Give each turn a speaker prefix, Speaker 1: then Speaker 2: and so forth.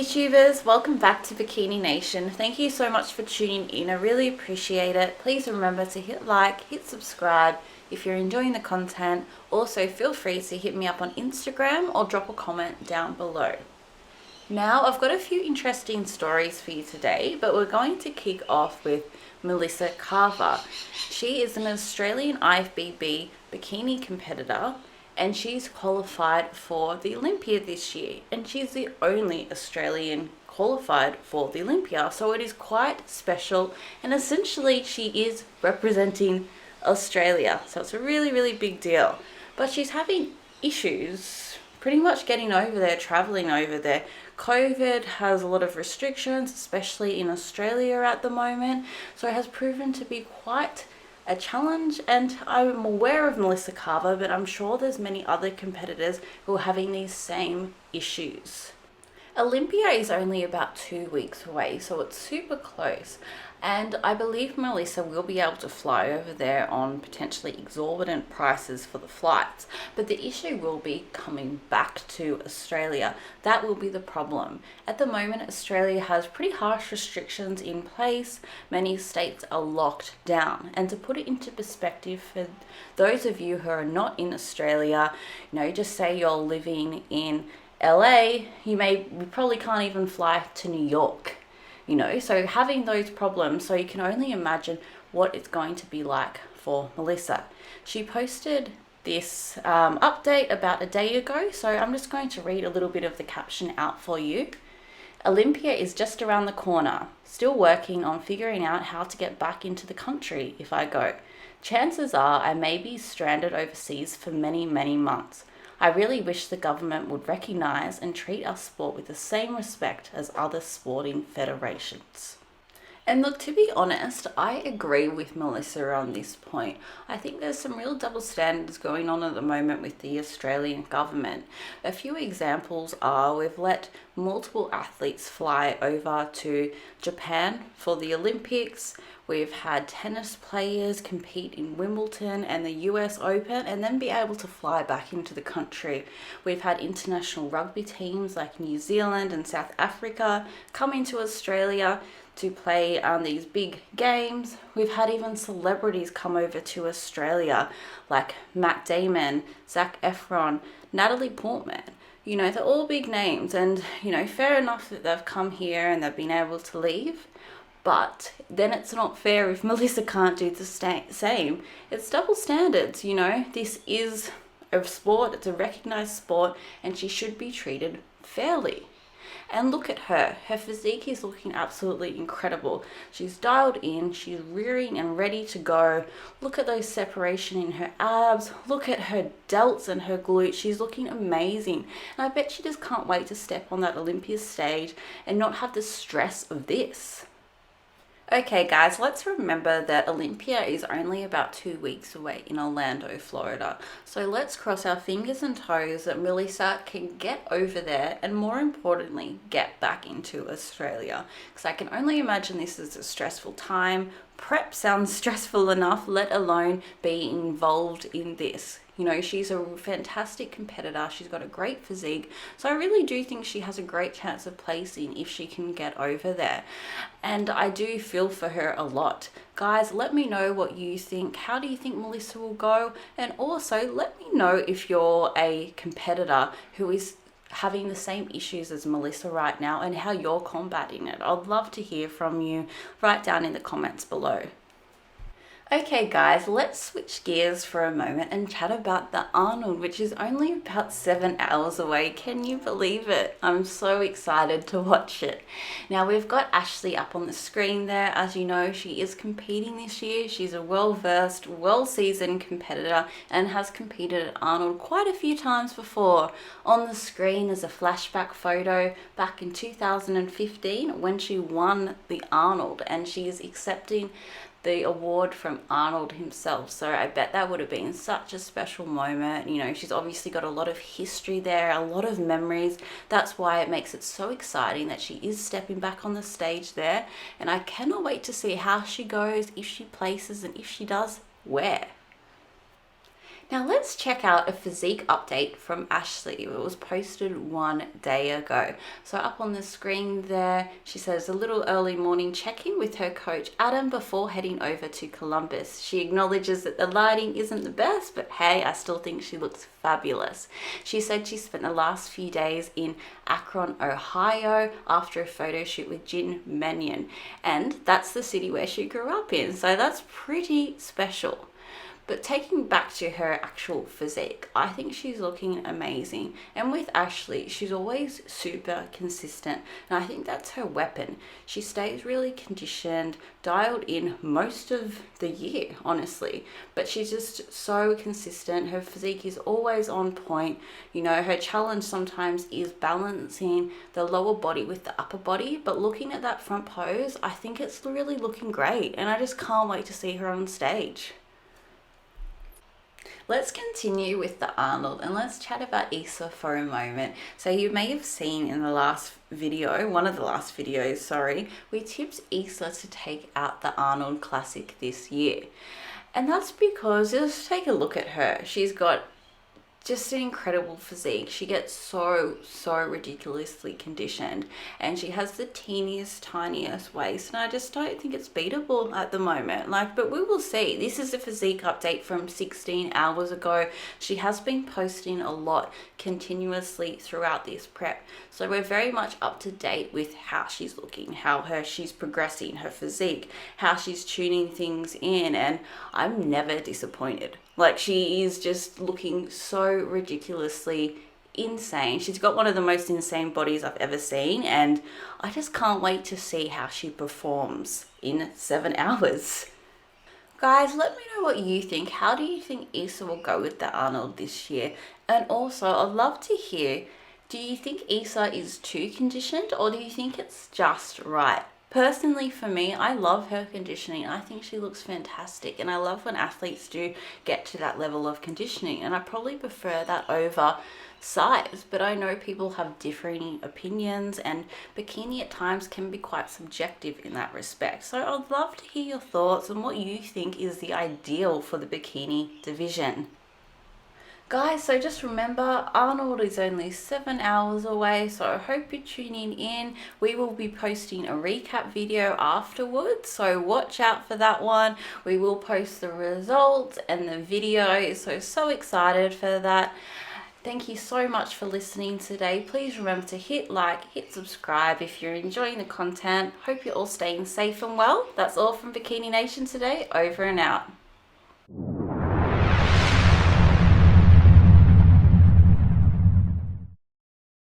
Speaker 1: YouTubers, welcome back to Bikini Nation. Thank you so much for tuning in. I really appreciate it. Please remember to hit like, hit subscribe if you're enjoying the content. Also, feel free to hit me up on Instagram or drop a comment down below. Now, I've got a few interesting stories for you today, but we're going to kick off with Melissa Carver. She is an Australian IFBB bikini competitor, and she's qualified for the Olympia this year, and she's the only Australian qualified for the Olympia, so it is quite special, and essentially she is representing Australia, so it's a really big deal. But she's having issues pretty much getting over there, traveling over there. COVID has a lot of restrictions, especially in Australia at the moment, so it has proven to be quite a challenge, and I'm aware of Melissa Carver, but I'm sure there's many other competitors who are having these same issues. Olympia is only about 2 weeks away, so it's super close, and I believe Melissa will be able to fly over there on potentially exorbitant prices for the flights, but the issue will be coming back to Australia. That will be the problem. At the moment, Australia has pretty harsh restrictions in place. Many states are locked down, and to put it into perspective for those of you who are not in Australia, just say you're living in LA, you probably can't even fly to New York, so having those problems, so you can only imagine what it's going to be like for Melissa. She posted this update about a day ago, so I'm just going to read a little bit of the caption out for you. Olympia is just around the corner. Still working on figuring out how to get back into the country if I go. Chances are I may be stranded overseas for many months. I really wish the government would recognise and treat our sport with the same respect as other sporting federations. And look, to be honest, I agree with Melissa on this point. I think there's some real double standards going on at the moment with the Australian government. A few examples are we've let multiple athletes fly over to Japan for the Olympics. We've had tennis players compete in Wimbledon and the US Open and then be able to fly back into the country. We've had international rugby teams like New Zealand and South Africa come into Australia to play these big games. We've had even celebrities come over to Australia like Matt Damon, Zac Efron, Natalie Portman. They're all big names, and fair enough that they've come here and they've been able to leave. But then it's not fair if Melissa can't do the same. It's double standards, This is a sport, it's a recognised sport, and she should be treated fairly. And look at her. Her physique is looking absolutely incredible. She's dialed in, she's rearing and ready to go. Look at those separation in her abs. Look at her delts and her glutes. She's looking amazing. And I bet she just can't wait to step on that Olympia stage and not have the stress of this. Okay guys, let's remember that Olympia is only about 2 weeks away in Orlando, Florida. So let's cross our fingers and toes that Melissa can get over there and, more importantly, get back into Australia. Because I can only imagine this is a stressful time. Prep sounds stressful enough, let alone be involved in this. She's a fantastic competitor. She's got a great physique. So I really do think she has a great chance of placing if she can get over there. And I do feel for her a lot. Guys, let me know what you think. How do you think Melissa will go? And also let me know if you're a competitor who is having the same issues as Melissa right now and how you're combating it. I'd love to hear from you. Write down in the comments below. Okay guys, let's switch gears for a moment and chat about the Arnold, which is only about 7 hours away. Can you believe it? I'm so excited to watch it. Now we've got Ashley up on the screen there. As you know, she is competing this year. She's a well-versed, well-seasoned competitor and has competed at Arnold quite a few times before. On the screen is a flashback photo back in 2015 when she won the Arnold, and she is accepting the award from Arnold himself. So I bet that would have been such a special moment. She's obviously got a lot of history there, a lot of memories. That's why it makes it so exciting that she is stepping back on the stage there. And I cannot wait to see how she goes, if she places, and if she does, where. Now Now let's check out a physique update from Ashley. It was posted 1 day ago. So up on the screen there, she says a little early morning check-in with her coach Adam before heading over to Columbus. She acknowledges that the lighting isn't the best, but hey, I still think she looks fabulous. She said she spent the last few days in Akron, Ohio after a photo shoot with Jin Mannion, and that's the city where she grew up in, so that's pretty special. But taking back to her actual physique, I think she's looking amazing. And with Ashley, she's always super consistent. And I think that's her weapon. She stays really conditioned, dialed in most of the year, honestly. But she's just so consistent. Her physique is always on point. You know, her challenge sometimes is balancing the lower body with the upper body. But looking at that front pose, I think it's really looking great. And I just can't wait to see her on stage. Let's continue with the Arnold and let's chat about Issa for a moment. So you may have seen in the last video, one of the last videos, sorry, we tipped Issa to take out the Arnold Classic this year. And that's because, just take a look at her. She's got just an incredible physique. She gets so ridiculously conditioned, and she has the teeniest, tiniest waist, and I just don't think it's beatable at the moment. But we will see. This is a physique update from 16 hours ago. She has been posting a lot continuously throughout this prep, so we're very much up to date with how she's looking, how she's progressing, her physique, how she's tuning things in, and I'm never disappointed. She is just looking so ridiculously insane. She's got one of the most insane bodies I've ever seen, and I just can't wait to see how she performs in 7 hours. Guys, let me know what you think. How do you think Issa will go with the Arnold this year? And also, I'd love to hear, do you think Issa is too conditioned, or do you think it's just right? Personally, for me, I love her conditioning. I think she looks fantastic, and I love when athletes do get to that level of conditioning, and I probably prefer that over size. But I know people have differing opinions, and bikini at times can be quite subjective in that respect. So I'd love to hear your thoughts on what you think is the ideal for the bikini division. Guys, so just remember, Arnold is only 7 hours away, so I hope you're tuning in. We will be posting a recap video afterwards, so watch out for that one. We will post the results and the video, so excited for that. Thank you so much for listening today. Please remember to hit like, hit subscribe if you're enjoying the content. Hope you're all staying safe and well. That's all from Bikini Nation today. Over and out.